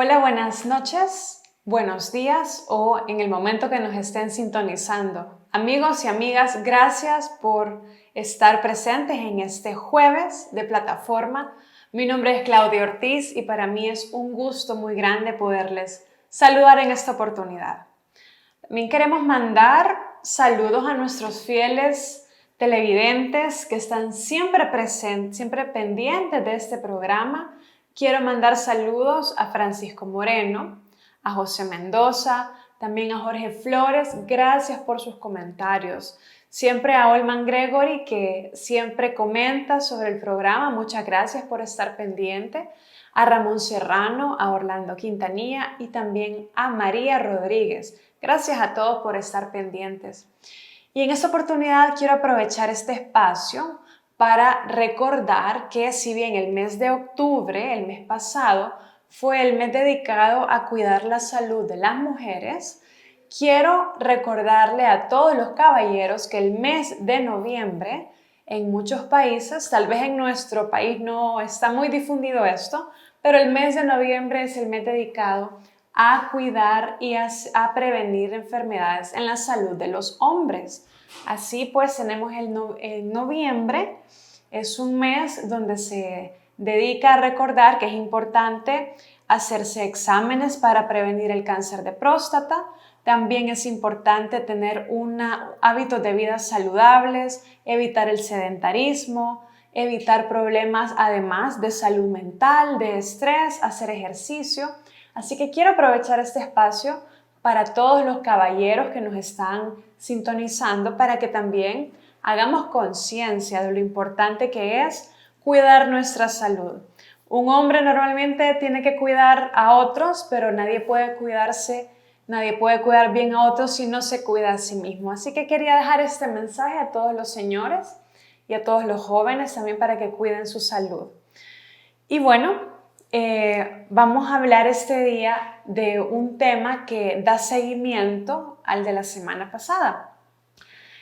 Hola, buenas noches, buenos días o en el momento que nos estén sintonizando. Amigos y amigas, gracias por estar presentes en este jueves de plataforma. Mi nombre es Claudia Ortiz y para mí es un gusto muy grande poderles saludar en esta oportunidad. También queremos mandar saludos a nuestros fieles televidentes que están siempre presentes, siempre pendientes de este programa. Quiero mandar saludos a Francisco Moreno, a José Mendoza, también a Jorge Flores. Gracias por sus comentarios. Siempre a Olman Gregory, que siempre comenta sobre el programa. Muchas gracias por estar pendiente. A Ramón Serrano, a Orlando Quintanilla y también a María Rodríguez. Gracias a todos por estar pendientes. Y en esta oportunidad quiero aprovechar este espacio para recordar que si bien el mes de octubre, el mes pasado, fue el mes dedicado a cuidar la salud de las mujeres, quiero recordarle a todos los caballeros que el mes de noviembre, en muchos países, tal vez en nuestro país no está muy difundido esto, pero el mes de noviembre es el mes dedicado a cuidar y a prevenir enfermedades en la salud de los hombres. Así pues tenemos el noviembre, es un mes donde se dedica a recordar que es importante hacerse exámenes para prevenir el cáncer de próstata. También es importante tener hábitos de vida saludables, evitar el sedentarismo, evitar problemas además de salud mental, de estrés, hacer ejercicio. Así que quiero aprovechar este espacio para todos los caballeros que nos están sintonizando para que también hagamos conciencia de lo importante que es cuidar nuestra salud. Un hombre normalmente tiene que cuidar a otros, pero nadie puede cuidar bien a otros si no se cuida a sí mismo. Así que quería dejar este mensaje a todos los señores y a todos los jóvenes también para que cuiden su salud. Y bueno, vamos a hablar este día de un tema que da seguimiento al de la semana pasada.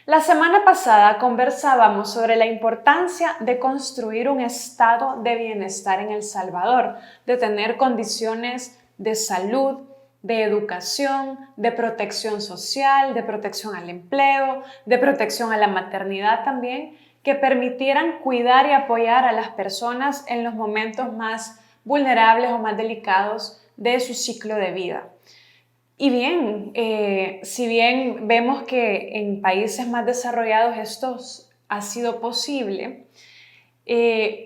La semana pasada conversábamos sobre la importancia de construir un estado de bienestar en El Salvador, de tener condiciones de salud, de educación, de protección social, de protección al empleo, de protección a la maternidad también, que permitieran cuidar y apoyar a las personas en los momentos más vulnerables o más delicados de su ciclo de vida. Y bien, si bien vemos que en países más desarrollados esto ha sido posible,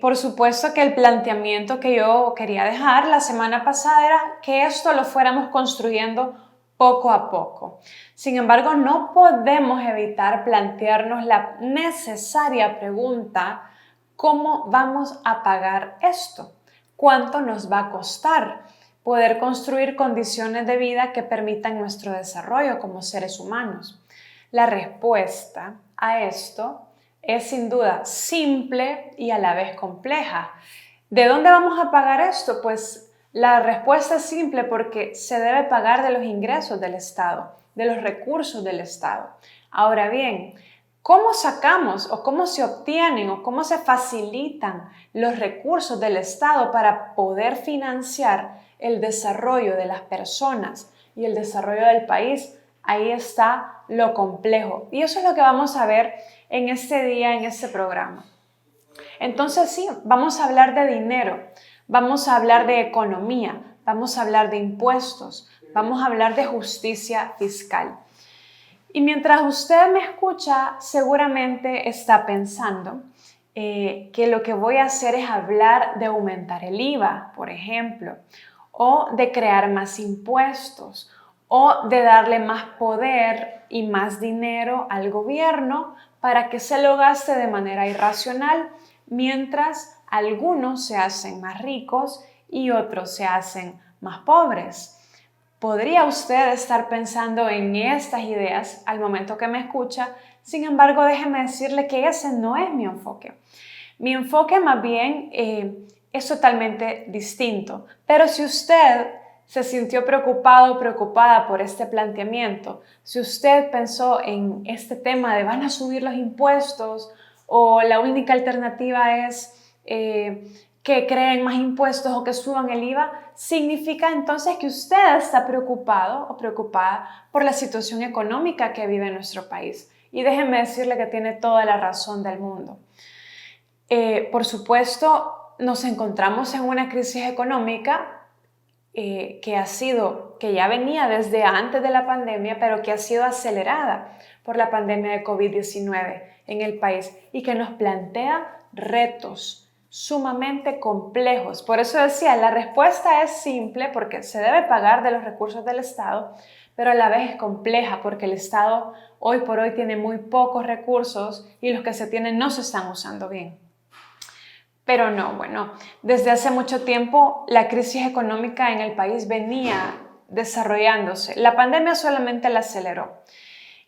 por supuesto que el planteamiento que yo quería dejar la semana pasada era que esto lo fuéramos construyendo poco a poco. Sin embargo, no podemos evitar plantearnos la necesaria pregunta: ¿cómo vamos a pagar esto? ¿Cuánto nos va a costar poder construir condiciones de vida que permitan nuestro desarrollo como seres humanos? La respuesta a esto es sin duda simple y a la vez compleja. ¿De dónde vamos a pagar esto? Pues la respuesta es simple porque se debe pagar de los ingresos del Estado, de los recursos del Estado. Ahora bien, ¿cómo sacamos o cómo se obtienen o cómo se facilitan los recursos del Estado para poder financiar el desarrollo de las personas y el desarrollo del país? Ahí está lo complejo. Y eso es lo que vamos a ver en este día, en este programa. Entonces sí, vamos a hablar de dinero, vamos a hablar de economía, vamos a hablar de impuestos, vamos a hablar de justicia fiscal. Y mientras usted me escucha, seguramente está pensando que lo que voy a hacer es hablar de aumentar el IVA, por ejemplo, o de crear más impuestos, o de darle más poder y más dinero al gobierno para que se lo gaste de manera irracional, mientras algunos se hacen más ricos y otros se hacen más pobres. Podría usted estar pensando en estas ideas al momento que me escucha, sin embargo, déjeme decirle que ese no es mi enfoque. Mi enfoque más bien es totalmente distinto. Pero si usted se sintió preocupado o preocupada por este planteamiento, si usted pensó en este tema de van a subir los impuestos o la única alternativa es que creen más impuestos o que suban el IVA, significa entonces que usted está preocupado o preocupada por la situación económica que vive nuestro país. Y déjenme decirle que tiene toda la razón del mundo. Por supuesto, nos encontramos en una crisis económica que ya venía desde antes de la pandemia, pero que ha sido acelerada por la pandemia de COVID-19 en el país y que nos plantea retos sumamente complejos. Por eso decía, la respuesta es simple porque se debe pagar de los recursos del Estado, pero a la vez es compleja porque el Estado hoy por hoy tiene muy pocos recursos y los que se tienen no se están usando bien. Pero no, bueno, desde hace mucho tiempo la crisis económica en el país venía desarrollándose. La pandemia solamente la aceleró.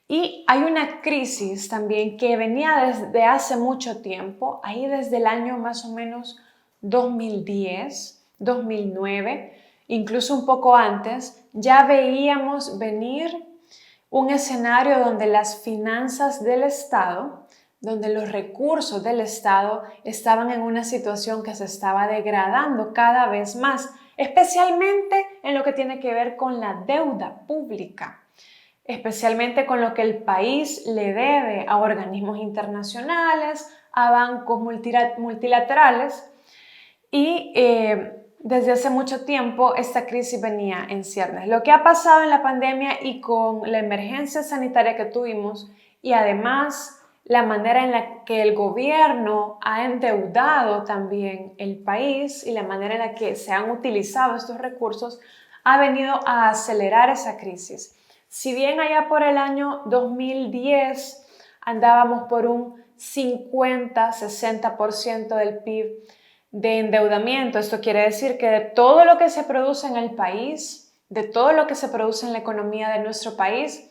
Y hay una crisis también que venía desde hace mucho tiempo, ahí desde el año más o menos 2010, 2009, incluso un poco antes, ya veíamos venir un escenario donde las finanzas del Estado, donde los recursos del Estado estaban en una situación que se estaba degradando cada vez más, especialmente en lo que tiene que ver con la deuda pública, especialmente con lo que el país le debe a organismos internacionales, a bancos multilaterales y desde hace mucho tiempo esta crisis venía en ciernes. Lo que ha pasado en la pandemia y con la emergencia sanitaria que tuvimos y además la manera en la que el gobierno ha endeudado también el país y la manera en la que se han utilizado estos recursos ha venido a acelerar esa crisis. Si bien allá por el año 2010 andábamos por un 50-60% del PIB de endeudamiento, esto quiere decir que de todo lo que se produce en el país, de todo lo que se produce en la economía de nuestro país,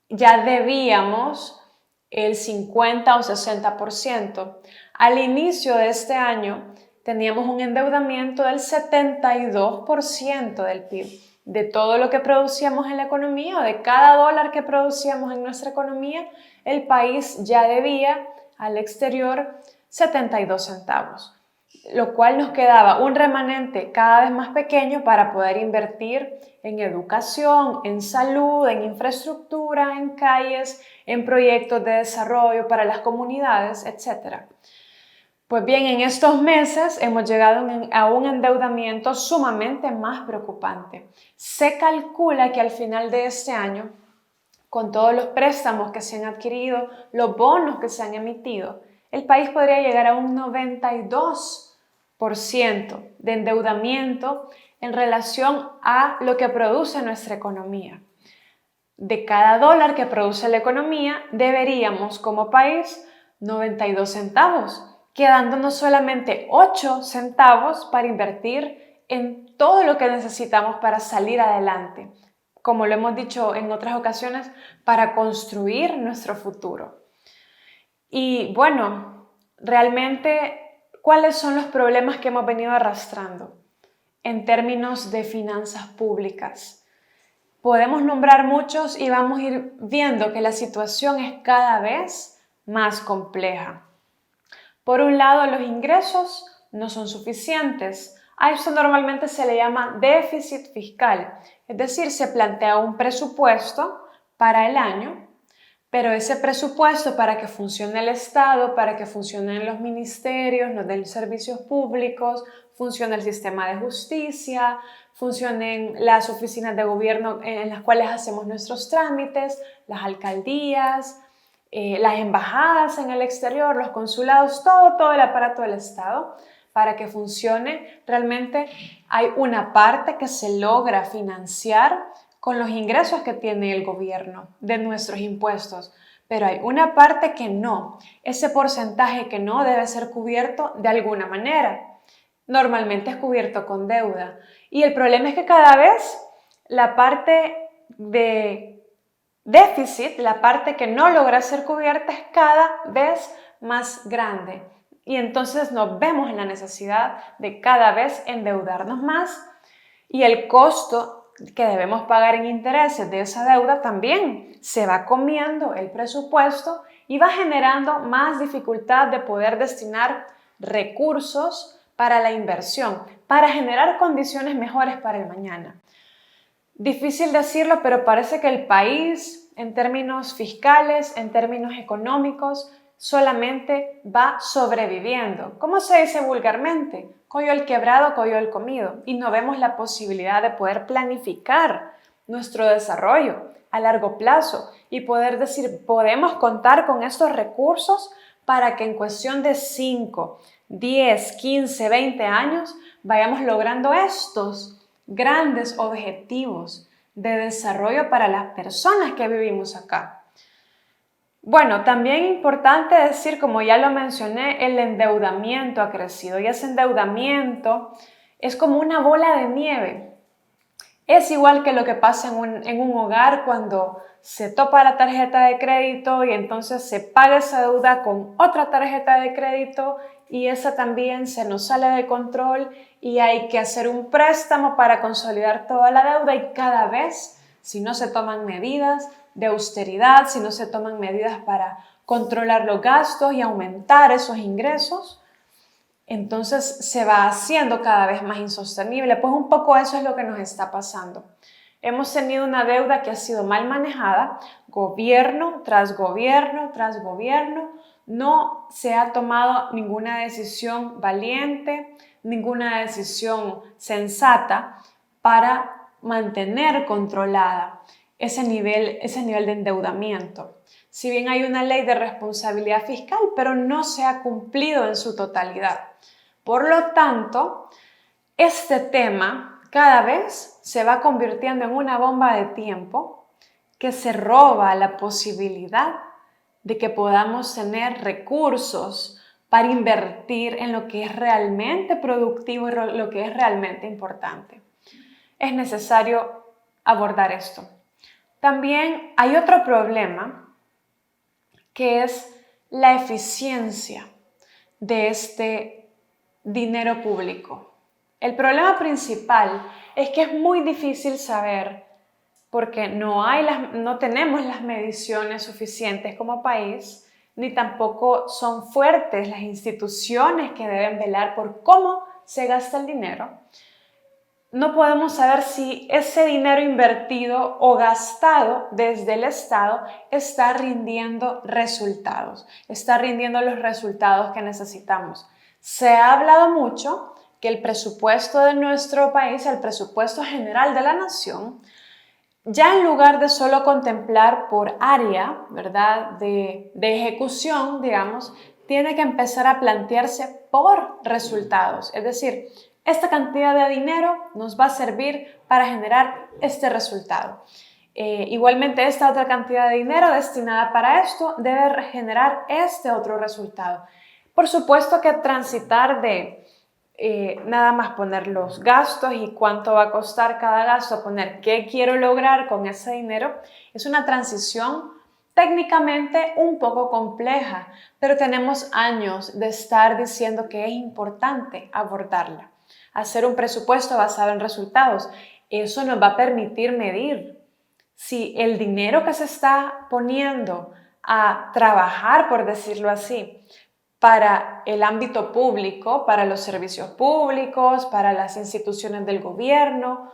ya debíamos el 50 o 60%. Al inicio de este año teníamos un endeudamiento del 72% del PIB. De todo lo que producíamos en la economía o de cada dólar que producíamos en nuestra economía, el país ya debía al exterior 72 centavos, lo cual nos quedaba un remanente cada vez más pequeño para poder invertir en educación, en salud, en infraestructura, en calles, en proyectos de desarrollo para las comunidades, etc. Pues bien, en estos meses hemos llegado a un endeudamiento sumamente más preocupante. Se calcula que al final de este año, con todos los préstamos que se han adquirido, los bonos que se han emitido, el país podría llegar a un 92% de endeudamiento en relación a lo que produce nuestra economía. De cada dólar que produce la economía, deberíamos como país 92 centavos, quedándonos solamente 8 centavos para invertir en todo lo que necesitamos para salir adelante, como lo hemos dicho en otras ocasiones, para construir nuestro futuro. Y bueno, realmente, ¿cuáles son los problemas que hemos venido arrastrando en términos de finanzas públicas? Podemos nombrar muchos y vamos a ir viendo que la situación es cada vez más compleja. Por un lado, los ingresos no son suficientes. A esto normalmente se le llama déficit fiscal, es decir, se plantea un presupuesto para el año, pero ese presupuesto para que funcione el Estado, para que funcionen los ministerios, nos den servicios públicos, funcione el sistema de justicia, funcionen las oficinas de gobierno en las cuales hacemos nuestros trámites, las alcaldías, las embajadas en el exterior, los consulados, todo el aparato del Estado, para que funcione, realmente hay una parte que se logra financiar con los ingresos que tiene el gobierno de nuestros impuestos, pero hay una parte que no, ese porcentaje que no debe ser cubierto de alguna manera. Normalmente es cubierto con deuda. Y el problema es que cada vez la parte de déficit, la parte que no logra ser cubierta, es cada vez más grande. Y entonces nos vemos en la necesidad de cada vez endeudarnos más y el costo que debemos pagar en intereses de esa deuda también se va comiendo el presupuesto y va generando más dificultad de poder destinar recursos para la inversión, para generar condiciones mejores para el mañana. Difícil decirlo, pero parece que el país, en términos fiscales, en términos económicos, solamente va sobreviviendo. ¿Cómo se dice vulgarmente? Coyo el quebrado, coyo el comido. Y no vemos la posibilidad de poder planificar nuestro desarrollo a largo plazo y poder decir, podemos contar con estos recursos para que en cuestión de 5, 10, 15, 20 años vayamos logrando estos grandes objetivos de desarrollo para las personas que vivimos acá. Bueno, también importante decir, como ya lo mencioné, el endeudamiento ha crecido y ese endeudamiento es como una bola de nieve. Es igual que lo que pasa en un hogar cuando se topa la tarjeta de crédito y entonces se paga esa deuda con otra tarjeta de crédito y esa también se nos sale de control y hay que hacer un préstamo para consolidar toda la deuda y cada vez, si no se toman medidas de austeridad, si no se toman medidas para controlar los gastos y aumentar esos ingresos, entonces se va haciendo cada vez más insostenible. Pues un poco eso es lo que nos está pasando. Hemos tenido una deuda que ha sido mal manejada, gobierno tras gobierno tras gobierno. No se ha tomado ninguna decisión valiente, ninguna decisión sensata para mantener controlada ese nivel de endeudamiento. Si bien hay una ley de responsabilidad fiscal, pero no se ha cumplido en su totalidad. Por lo tanto, este tema cada vez se va convirtiendo en una bomba de tiempo que se roba la posibilidad de que podamos tener recursos para invertir en lo que es realmente productivo y lo que es realmente importante. Es necesario abordar esto. También hay otro problema que es la eficiencia de este dinero público. El problema principal es que es muy difícil saber porque no tenemos las mediciones suficientes como país, ni tampoco son fuertes las instituciones que deben velar por cómo se gasta el dinero. No podemos saber si ese dinero invertido o gastado desde el Estado está rindiendo resultados, está rindiendo los resultados que necesitamos. Se ha hablado mucho que el presupuesto de nuestro país, el presupuesto general de la nación, ya en lugar de solo contemplar por área, ¿verdad?, de ejecución, digamos, tiene que empezar a plantearse por resultados. Es decir, esta cantidad de dinero nos va a servir para generar este resultado. Igualmente, esta otra cantidad de dinero destinada para esto debe generar este otro resultado. Por supuesto que transitar de nada más poner los gastos y cuánto va a costar cada gasto, poner qué quiero lograr con ese dinero, es una transición técnicamente un poco compleja, pero tenemos años de estar diciendo que es importante abordarla. Hacer un presupuesto basado en resultados, eso nos va a permitir medir si el dinero que se está poniendo a trabajar, por decirlo así, para el ámbito público, para los servicios públicos, para las instituciones del gobierno,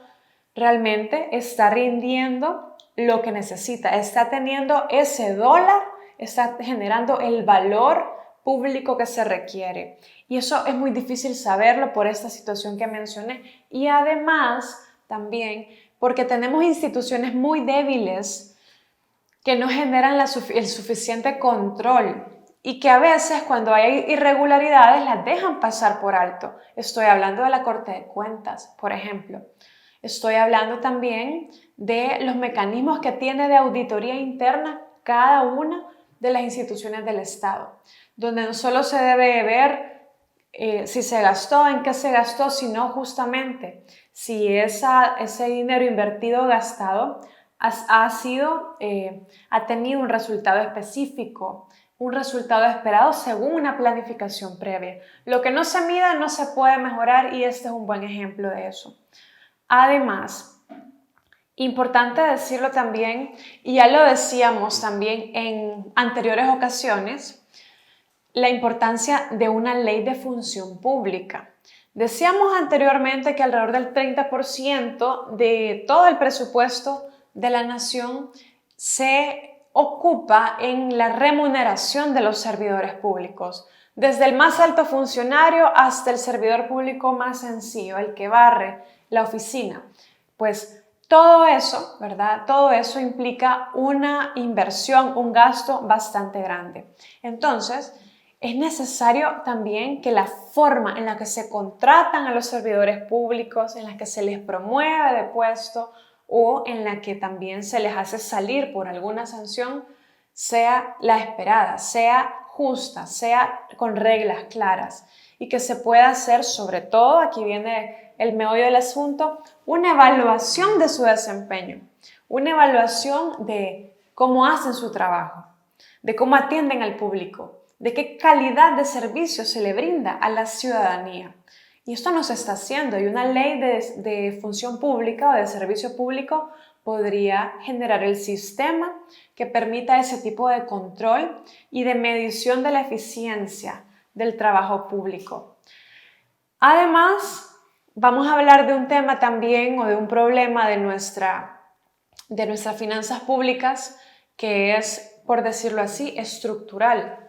realmente está rindiendo lo que necesita, está teniendo ese dólar, está generando el valor público que se requiere. Y eso es muy difícil saberlo por esta situación que mencioné. Y además, también, porque tenemos instituciones muy débiles que no generan el suficiente control y que a veces cuando hay irregularidades las dejan pasar por alto. Estoy hablando de la Corte de Cuentas, por ejemplo. Estoy hablando también de los mecanismos que tiene de auditoría interna cada una de las instituciones del Estado, donde no solo se debe ver si se gastó, en qué se gastó, sino justamente si ese dinero invertido o gastado ha tenido un resultado específico, un resultado esperado según una planificación previa. Lo que no se mida no se puede mejorar y este es un buen ejemplo de eso. Además, importante decirlo también, y ya lo decíamos también en anteriores ocasiones, la importancia de una ley de función pública. Decíamos anteriormente que alrededor del 30% de todo el presupuesto de la nación se ocupa en la remuneración de los servidores públicos, desde el más alto funcionario hasta el servidor público más sencillo, el que barre la oficina. Pues todo eso, ¿verdad? Todo eso implica una inversión, un gasto bastante grande. Entonces, es necesario también que la forma en la que se contratan a los servidores públicos, en la que se les promueve de puesto o en la que también se les hace salir por alguna sanción, sea la esperada, sea justa, sea con reglas claras y que se pueda hacer, sobre todo, aquí viene el meollo del asunto, una evaluación de su desempeño, una evaluación de cómo hacen su trabajo, de cómo atienden al público, de qué calidad de servicio se le brinda a la ciudadanía. Y esto no se está haciendo, y una ley de función pública o de servicio público podría generar el sistema que permita ese tipo de control y de medición de la eficiencia del trabajo público. Además, vamos a hablar de un tema también o de un problema de nuestras finanzas públicas que es, por decirlo así, estructural.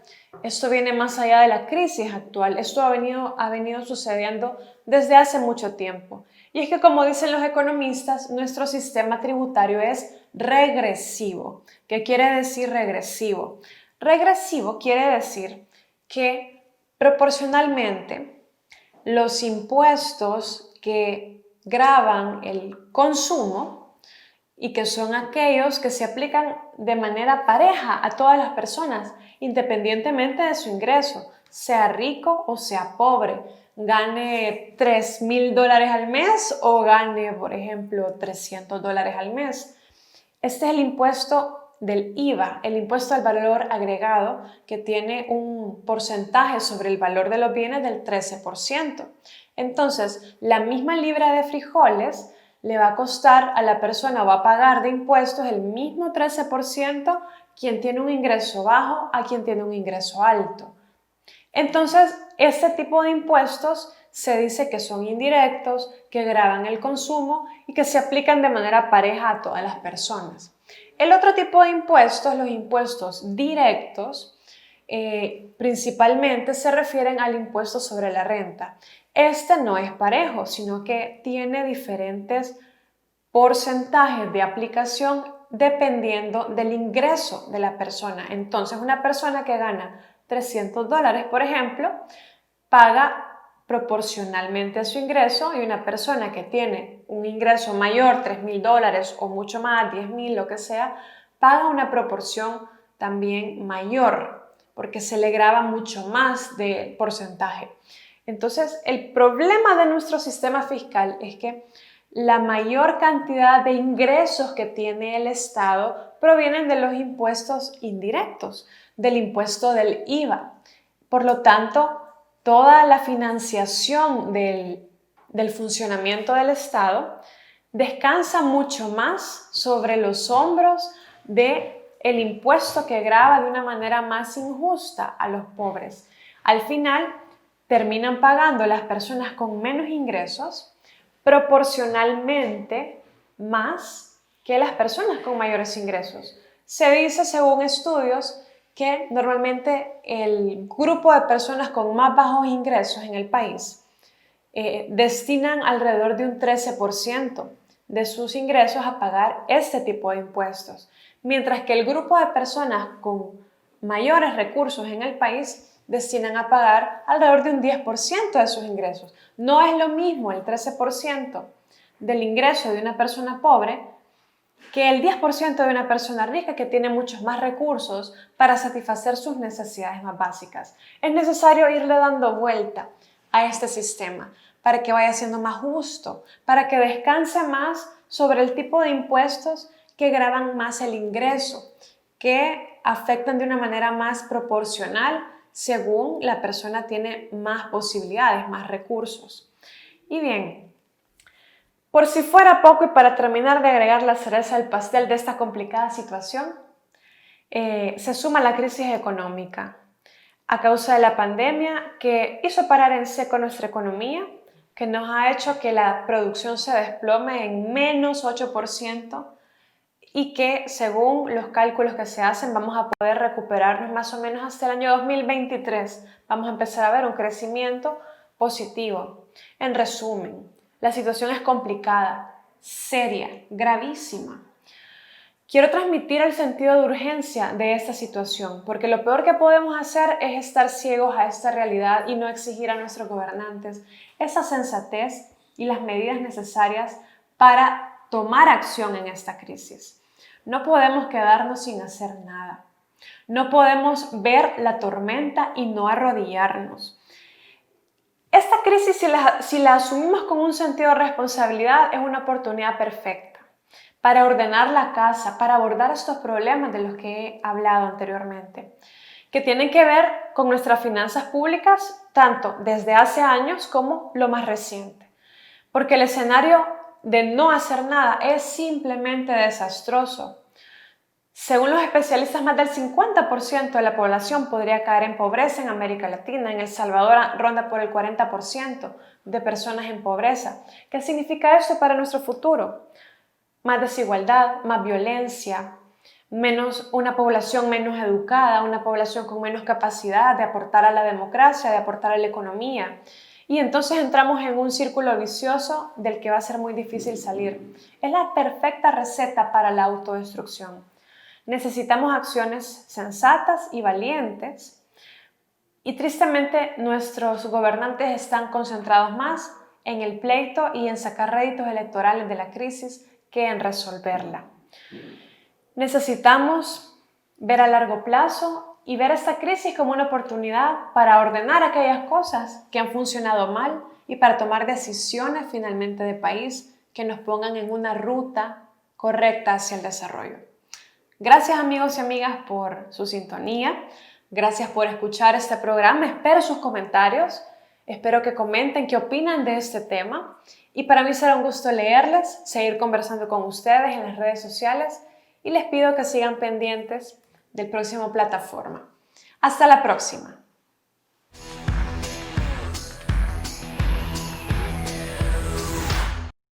Esto viene más allá de la crisis actual. Esto ha venido sucediendo desde hace mucho tiempo. Y es que, como dicen los economistas, nuestro sistema tributario es regresivo. ¿Qué quiere decir regresivo? Regresivo quiere decir que proporcionalmente los impuestos que gravan el consumo y que son aquellos que se aplican de manera pareja a todas las personas, independientemente de su ingreso, sea rico o sea pobre, gane $3,000 al mes o gane, por ejemplo, $300 al mes. Este es el impuesto del IVA, el impuesto al valor agregado, que tiene un porcentaje sobre el valor de los bienes del 13%. Entonces, la misma libra de frijoles le va a costar a la persona o va a pagar de impuestos el mismo 13% quien tiene un ingreso bajo a quien tiene un ingreso alto. Entonces, este tipo de impuestos se dice que son indirectos, que gravan el consumo y que se aplican de manera pareja a todas las personas. El otro tipo de impuestos, los impuestos directos, principalmente se refieren al impuesto sobre la renta. Este no es parejo, sino que tiene diferentes porcentajes de aplicación dependiendo del ingreso de la persona. Entonces, una persona que gana $300, por ejemplo, paga proporcionalmente a su ingreso, y una persona que tiene un ingreso mayor, $3,000 o mucho más, 10,000, lo que sea, paga una proporción también mayor porque se le grava mucho más de porcentaje. Entonces, el problema de nuestro sistema fiscal es que la mayor cantidad de ingresos que tiene el Estado provienen de los impuestos indirectos, del impuesto del IVA. Por lo tanto, toda la financiación del funcionamiento del Estado descansa mucho más sobre los hombros del impuesto que grava de una manera más injusta a los pobres. Al final, terminan pagando las personas con menos ingresos proporcionalmente más que las personas con mayores ingresos. Se dice, según estudios, que normalmente el grupo de personas con más bajos ingresos en el país destinan alrededor de un 13% de sus ingresos a pagar este tipo de impuestos, mientras que el grupo de personas con mayores recursos en el país destinan a pagar alrededor de un 10% de sus ingresos. No es lo mismo el 13% del ingreso de una persona pobre que el 10% de una persona rica que tiene muchos más recursos para satisfacer sus necesidades más básicas. Es necesario irle dando vuelta a este sistema para que vaya siendo más justo, para que descanse más sobre el tipo de impuestos que gravan más el ingreso, que afectan de una manera más proporcional según la persona tiene más posibilidades, más recursos. Y bien, por si fuera poco y para terminar de agregar la cereza al pastel de esta complicada situación, se suma la crisis económica. a causa de la pandemia que hizo parar en seco nuestra economía, que nos ha hecho que la producción se desplome en menos 8% y que según los cálculos que se hacen vamos a poder recuperarnos más o menos hasta el año 2023. Vamos a empezar a ver un crecimiento positivo. En resumen, la situación es complicada, seria, gravísima. Quiero transmitir el sentido de urgencia de esta situación, porque lo peor que podemos hacer es estar ciegos a esta realidad y no exigir a nuestros gobernantes esa sensatez y las medidas necesarias para tomar acción en esta crisis. No podemos quedarnos sin hacer nada. No podemos ver la tormenta y no arrodillarnos. Esta crisis, si la asumimos con un sentido de responsabilidad, es una oportunidad perfecta para ordenar la casa, para abordar estos problemas de los que he hablado anteriormente, que tienen que ver con nuestras finanzas públicas, tanto desde hace años como lo más reciente. Porque el escenario de no hacer nada es simplemente desastroso. Según los especialistas, más del 50% de la población podría caer en pobreza en América Latina. En El Salvador ronda por el 40% de personas en pobreza. ¿Qué significa esto para nuestro futuro? Más desigualdad, más violencia, una población menos educada, una población con menos capacidad de aportar a la democracia, de aportar a la economía. Y entonces entramos en un círculo vicioso del que va a ser muy difícil salir. Es la perfecta receta para la autodestrucción. Necesitamos acciones sensatas y valientes. Y tristemente nuestros gobernantes están concentrados más en el pleito y en sacar réditos electorales de la crisis que en resolverla. Necesitamos ver a largo plazo y ver esta crisis como una oportunidad para ordenar aquellas cosas que han funcionado mal y para tomar decisiones finalmente de país que nos pongan en una ruta correcta hacia el desarrollo. Gracias amigos y amigas por su sintonía. Gracias por escuchar este programa. Espero sus comentarios. Espero que comenten qué opinan de este tema. Y para mí será un gusto leerles, seguir conversando con ustedes en las redes sociales y les pido que sigan pendientes del próximo plataforma. Hasta la próxima.